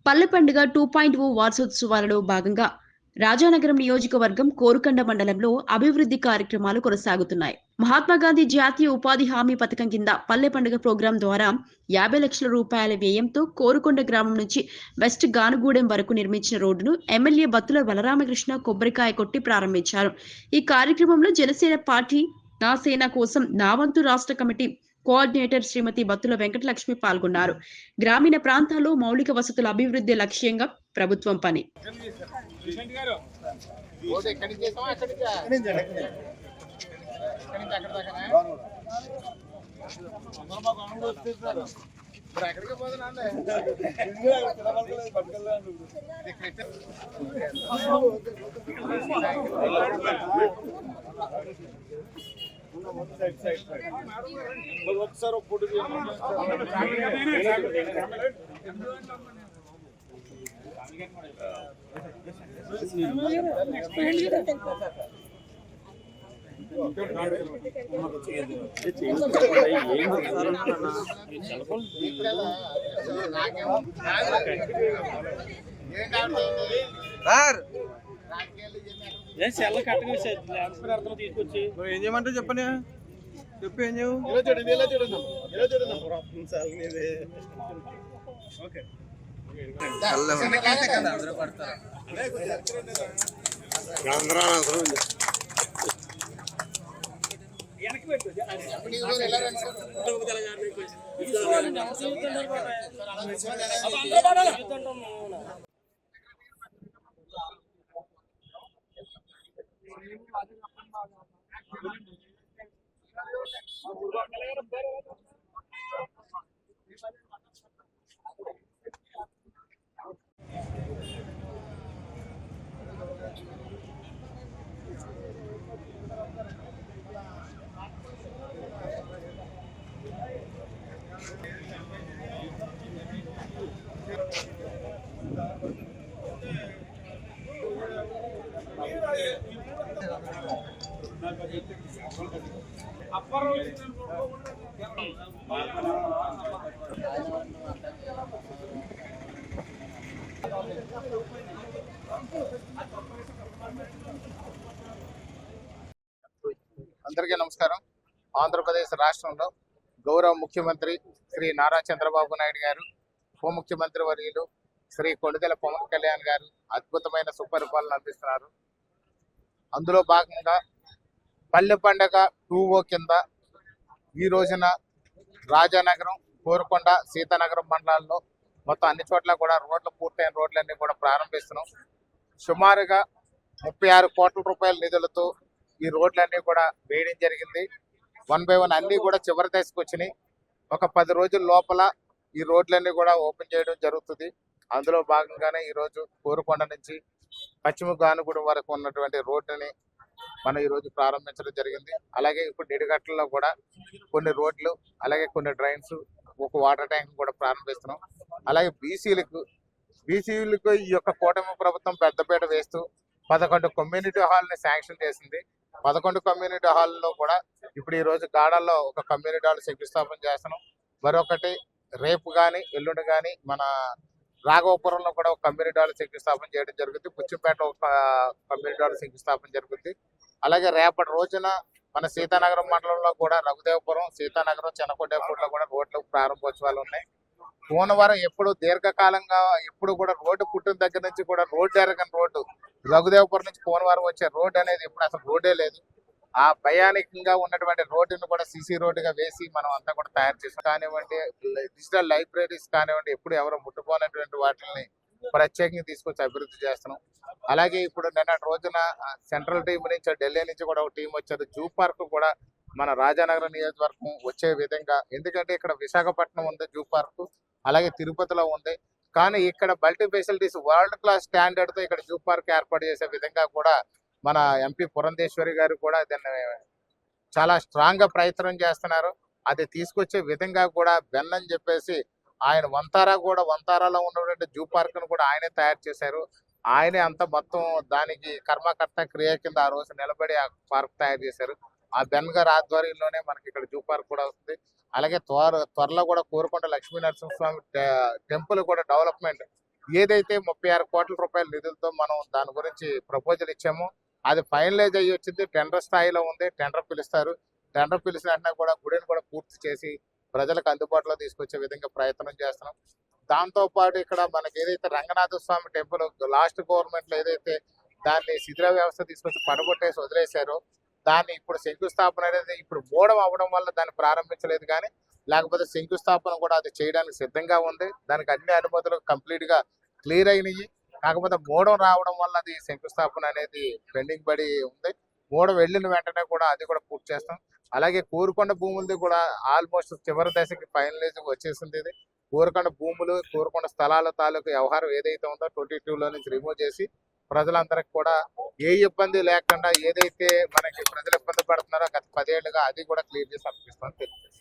పల్లె పండుగ 2.0 వార్షోత్సవాలలో భాగంగా రాజానగరం నియోజకవర్గం కోరుకండ మండలంలో అభివృద్ధి కార్యక్రమాలు కొనసాగుతున్నాయి. మహాత్మాగాంధీ జాతీయ ఉపాధి హామీ పథకం కింద పల్లె పండుగ ప్రోగ్రాం ద్వారా 50 లక్షల రూపాయల వ్యయంతో కోరుకొండ గ్రామం నుంచి వెస్ట్ గానుగూడెం వరకు నిర్మించిన రోడ్డును ఎమ్మెల్యే బత్తుల బలరామకృష్ణ కొబ్బరికాయ కొట్టి ప్రారంభించారు. ఈ కార్యక్రమంలో జనసేన పార్టీ నా సేన కోసం నా వంతు రాష్ట్ర కమిటీ కోఆర్డినేటర్ శ్రీమతి బత్తుల వెంకటలక్ష్మి పాల్గొన్నారు. గ్రామీణ ప్రాంతాల్లో మౌలిక వసతుల అభివృద్ధి లక్ష్యంగా ప్రభుత్వం పని. ఒకసారి ఫోటో తీసుకొచ్చి ఏం చేయమంటారు చెప్పండి. చెప్పు ఏం చేయవు. అందరికీ నమస్కారం. ఆంధ్రప్రదేశ్ రాష్ట్రంలో గౌరవ ముఖ్యమంత్రి శ్రీ నారా చంద్రబాబు నాయుడు గారు, ఉప ముఖ్యమంత్రి వర్యులు శ్రీ కొణిదెల పవన్ కళ్యాణ్ గారు అద్భుతమైన సుపరిపాలన అందిస్తున్నారు. అందులో భాగంగా పల్లె పండుగ 2.0 కింద ఈ రోజున రాజానగరం, కోరుకొండ, సీతానగరం మండలాల్లో మొత్తం అన్ని చోట్ల కూడా రోడ్లు పూర్తయిన రోడ్లన్నీ కూడా ప్రారంభిస్తున్నాం. సుమారుగా 36 కోట్ల రూపాయల నిధులతో ఈ రోడ్లన్నీ కూడా వేయడం జరిగింది. 1 by 1 అన్నీ కూడా చివరి దశకు వచ్చినాయి. ఒక 10 రోజుల లోపల ఈ రోడ్లన్నీ కూడా ఓపెన్ చేయడం జరుగుతుంది. అందులో భాగంగానే ఈరోజు కోరుకొండ నుంచి పశ్చిమ గానుగూడెం వరకు ఉన్నటువంటి రోడ్డుని మనం ఈరోజు ప్రారంభించడం జరిగింది. అలాగే ఇప్పుడు నిడిగట్లలో కూడా కొన్ని రోడ్లు, అలాగే కొన్ని డ్రైన్స్, ఒక వాటర్ ట్యాంక్ కూడా ప్రారంభిస్తున్నాం. అలాగే బీసీలకు ఈ యొక్క కూటమి ప్రభుత్వం పెద్దపీట వేస్తూ 11 కమ్యూనిటీ హాల్ని శాంక్షన్ చేసింది. 11 కమ్యూనిటీ హాల్లో కూడా ఇప్పుడు ఈ రోజు గాడాల్లో ఒక కమ్యూనిటీ హాల్ శంకుస్థాపన చేస్తున్నాం. మరొకటి రేపు కానీ ఎల్లుండి కానీ మన రాఘవపురంలో కూడా ఒక కమ్యూనిటీ హాల్ శంకుస్థాపన చేయడం జరుగుతుంది. పుచ్చింపేట ఒక కమ్యూనిటీ హాల్ శంకుస్థాపన జరుగుతుంది. అలాగే రేపటి రోజున మన సీతానగరం మండలంలో కూడా రఘుదేవపురం, సీతానగరం, చెన్నకొండేపూర్లో కూడా రోడ్లు ప్రారంభోత్సవాలు ఉన్నాయి. కోనవరం ఎప్పుడు దీర్ఘకాలంగా ఎప్పుడు కూడా రోడ్డు పుట్టిన దగ్గర నుంచి కూడా రోడ్డు ఎరగని రోడ్డు, రఘుదేవపురం నుంచి కోనవరం వచ్చే రోడ్డు అనేది ఇప్పుడు అసలు రోడ్డే లేదు. ఆ భయానికంగా ఉన్నటువంటి రోడ్డును కూడా సీసీ రోడ్డుగా వేసి మనం అంతా కూడా తయారు చేస్తాం. కానివ్వండి, డిజిటల్ లైబ్రరీస్ కానివ్వండి, ఎప్పుడు ఎవరు ముట్టుకోనటువంటి వాటిని ప్రత్యేకంగా తీసుకొచ్చి అభివృద్ధి చేస్తున్నాం. అలాగే ఇప్పుడు నిన్నటి రోజున సెంట్రల్ టీం నుంచి, ఢిల్లీ నుంచి కూడా ఒక టీం వచ్చారు. జూ పార్క్ కూడా మన రాజానగరం నియోజకవర్గం వచ్చే విధంగా, ఎందుకంటే ఇక్కడ విశాఖపట్నం ఉంది జూ పార్క్, అలాగే తిరుపతిలో ఉంది. కానీ ఇక్కడ multi facilities world class standard తో ఇక్కడ జూ పార్క్ ఏర్పాటు చేసే విధంగా కూడా మన ఎంపీ పురంధేశ్వరి గారు కూడా దాన్ని చాలా స్ట్రాంగ్ గా ప్రయత్నం చేస్తున్నారు. అది తీసుకొచ్చే విధంగా కూడా బెన్ చెప్పేసి ఆయన వంతారాలో ఉన్నటువంటి జూ పార్క్ ను కూడా ఆయనే తయారు చేశారు. ఆయనే అంత మొత్తం దానికి కర్మకర్త క్రియ కింద ఆ రోజు నిలబడి ఆ పార్క్ తయారు చేశారు. ఆ బెన్ గారి ఆధ్వర్యంలోనే మనకి ఇక్కడ జూ పార్క్ కూడా వస్తుంది. అలాగే త్వరలో కూడా కోరుకొండ లక్ష్మీ నరసింహస్వామి టెంపుల్ కూడా డెవలప్మెంట్ ఏదైతే 36 కోట్ల రూపాయల నిధులతో మనం దాని గురించి ప్రపోజల్ ఇచ్చామో అది ఫైనలైజ్ అయ్యి వచ్చింది. టెండర్ స్థాయిలో ఉంది. టెండర్ పిలుస్తారు. టెండర్ పిలిచిన వెంటనే కూడా గుడిని కూడా పూర్తి చేసి ప్రజలకు అందుబాటులో తీసుకొచ్చే విధంగా ప్రయత్నం చేస్తున్నాం. దాంతో పాటు ఇక్కడ మనకి ఏదైతే Ranganatha Swamy temple last government లో ఏదైతే దాన్ని శిథిల వ్యవస్థ తీసుకొచ్చి పడగొట్టేసి వదిలేశారో దాన్ని ఇప్పుడు శంకుస్థాపన అనేది ఇప్పుడు మూడం అవ్వడం వల్ల దాన్ని ప్రారంభించలేదు. కానీ లేకపోతే శంకుస్థాపన కూడా అది చేయడానికి సిద్ధంగా ఉంది. దానికి అన్ని అనుమతులు కంప్లీట్ గా క్లియర్ అయినాయి. కాకపోతే మూడం రావడం వల్ల అది శంకుస్థాపన అనేది పెండింగ్ పడి ఉంది. మూడం వెళ్ళిన వెంటనే కూడా అది కూడా పూర్తి చేస్తాం. అలాగే కోరుకొండ భూములది కూడా ఆల్మోస్ట్ చివరి దశకి ఫైనలైజ్ వచ్చేసింది. ఇది కోరుకొండ భూములు, కోరుకొండ స్థలాల తాలూకు వ్యవహారం ఏదైతే ఉందో 22లో నుంచి రిమూవ్ చేసి ప్రజలందరికి కూడా ఏ ఇబ్బంది లేకుండా ఏదైతే మనకి ప్రజలు ఇబ్బంది పడుతున్నారో గత 10 ఏళ్లుగా అది కూడా క్లియర్ చేసి అప్పగిస్తామని తెలియజేస్తాం.